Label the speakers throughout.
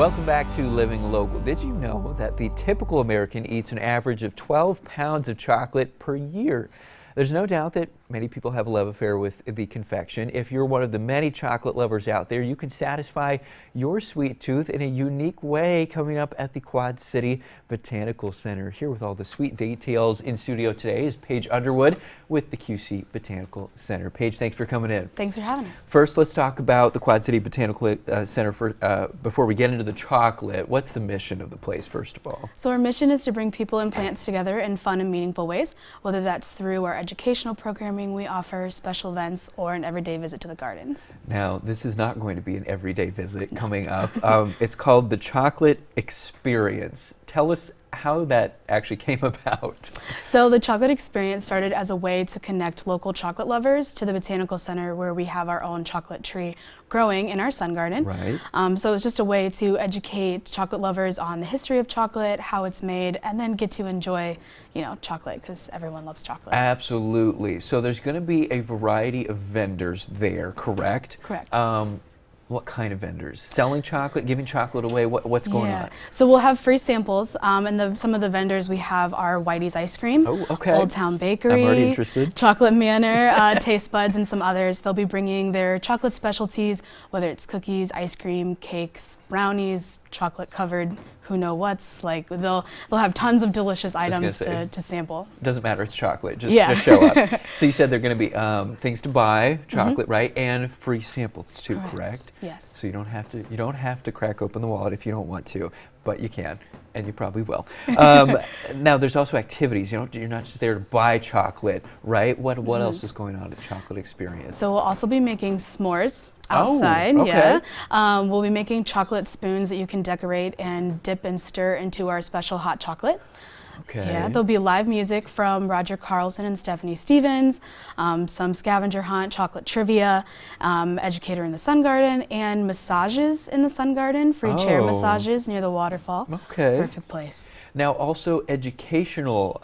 Speaker 1: Welcome back to Living Local. Did you know that the typical American eats an average of 12 pounds of chocolate per year? There's no doubt that many people have a love affair with the confection. If you're one of the many chocolate lovers out there, you can satisfy your sweet tooth in a unique way coming up at the Quad City Botanical Center. Here with all the sweet details in studio today is Paige Underwood with the QC Botanical Center. Paige, thanks for coming in.
Speaker 2: Thanks for having us.
Speaker 1: First, let's talk about the Quad City Botanical Center before we get into the chocolate. What's the mission of the place, first of all?
Speaker 2: So our mission is to bring people and plants together in fun and meaningful ways, whether that's through our educational programming we offer, special events, or an everyday visit to the gardens.
Speaker 1: Now, this is not going to be an everyday visit coming up. It's called the Chocolate Experience. Tell us how that actually came about. So
Speaker 2: the Chocolate Experience started as a way to connect local chocolate lovers to the Botanical Center, where we have our own chocolate tree growing in our sun garden.
Speaker 1: Right.
Speaker 2: So it's just a way to educate chocolate lovers on the history of chocolate, how it's made, and then get to enjoy, chocolate, because everyone loves chocolate.
Speaker 1: Absolutely. So there's going to be a variety of vendors there, correct?
Speaker 2: Correct.
Speaker 1: What kind of vendors? Selling chocolate, giving chocolate away? What's going on?
Speaker 2: So we'll have free samples, and some of the vendors we have are Whitey's Ice Cream, Old Town Bakery,
Speaker 1: I'm already interested.
Speaker 2: Chocolate Manor, Taste Buds, and some others. They'll be bringing their chocolate specialties, whether it's cookies, ice cream, cakes, brownies, chocolate covered, who know what's, like they'll have tons of delicious items to sample.
Speaker 1: Doesn't matter, it's chocolate, just show up. So you said there are going to be things to buy, chocolate, right, and free samples too, correct?
Speaker 2: Yes.
Speaker 1: So you don't have to crack open the wallet if you don't want to, but you can, and you probably will. Now there's also activities. You're not just there to buy chocolate, right? What else is going on at Chocolate Experience?
Speaker 2: So we'll also be making s'mores outside.
Speaker 1: Oh, okay.
Speaker 2: We'll be making chocolate spoons that you can decorate and dip and stir into our special hot chocolate.
Speaker 1: Okay.
Speaker 2: Yeah, there'll be live music from Roger Carlson and Stephanie Stevens, some scavenger hunt, chocolate trivia, educator in the sun garden, and massages in the sun garden, free chair massages near the waterfall.
Speaker 1: Okay.
Speaker 2: Perfect place.
Speaker 1: Now also educational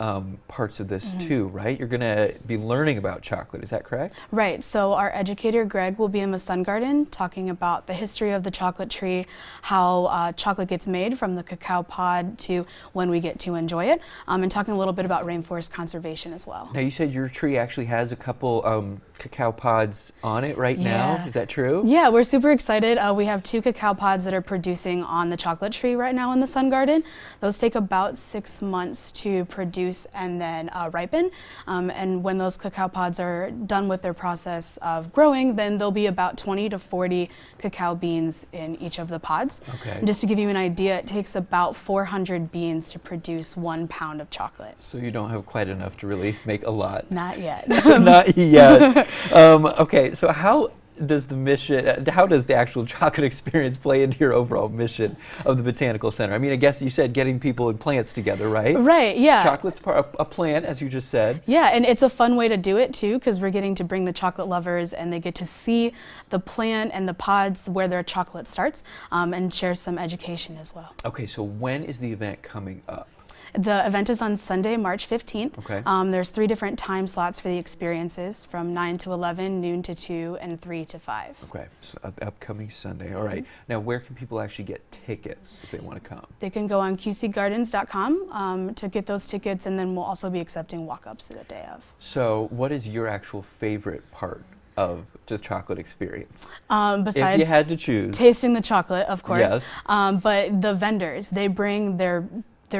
Speaker 1: parts of this too, right? You're going to be learning about chocolate, is that correct?
Speaker 2: Right, so our educator Greg will be in the sun garden talking about the history of the chocolate tree, how chocolate gets made from the cacao pod to when we get to enjoy it, and talking a little bit about rainforest conservation as well.
Speaker 1: Now you said your tree actually has a couple cacao pods on it right now, is that true?
Speaker 2: Yeah, we're super excited. We have 2 cacao pods that are producing on the chocolate tree right now in the sun garden. Those take about 6 months to produce and then ripen. And when those cacao pods are done with their process of growing, then there'll be about 20 to 40 cacao beans in each of the pods.
Speaker 1: Okay.
Speaker 2: And just to give you an idea, it takes about 400 beans to produce 1 pound of chocolate.
Speaker 1: So you don't have quite enough to really make a lot.
Speaker 2: Not yet.
Speaker 1: Not yet. Okay, so how does the actual chocolate experience play into your overall mission of the Botanical Center? I mean, I guess you said getting people and plants together, right?
Speaker 2: Right, yeah.
Speaker 1: Chocolate's a plant, as you just said.
Speaker 2: Yeah, and it's a fun way to do it too, because we're getting to bring the chocolate lovers and they get to see the plant and the pods where their chocolate starts, and share some education as well.
Speaker 1: Okay, so when is the event coming up?
Speaker 2: The event is on Sunday, March 15th.
Speaker 1: Okay.
Speaker 2: There's 3 different time slots for the experiences, from 9 to 11, noon to 2, and 3 to 5.
Speaker 1: Okay, so upcoming Sunday. All right. Now, where can people actually get tickets if they want to come?
Speaker 2: They can go on qcgardens.com to get those tickets, and then we'll also be accepting walk-ups the day of.
Speaker 1: So what is your actual favorite part of the chocolate experience?
Speaker 2: Besides
Speaker 1: if you had to choose.
Speaker 2: Tasting the chocolate, of course.
Speaker 1: Yes.
Speaker 2: But the vendors, they bring their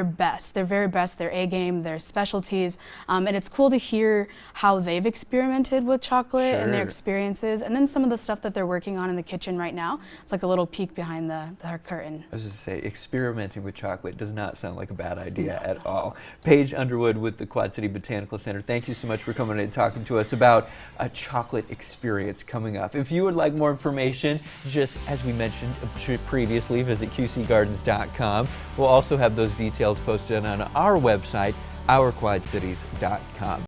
Speaker 2: best, their very best, their A game, their specialties, and it's cool to hear how they've experimented with chocolate and their experiences, and then some of the stuff that they're working on in the kitchen right now. It's like a little peek behind the curtain.
Speaker 1: I was just say, experimenting with chocolate does not sound like a bad idea at all. Paige Underwood with the Quad City Botanical Center, thank you so much for coming in and talking to us about a chocolate experience coming up. If you would like more information, just as we mentioned previously, visit qcgardens.com. We'll also have those details posted on our website, ourquadcities.com.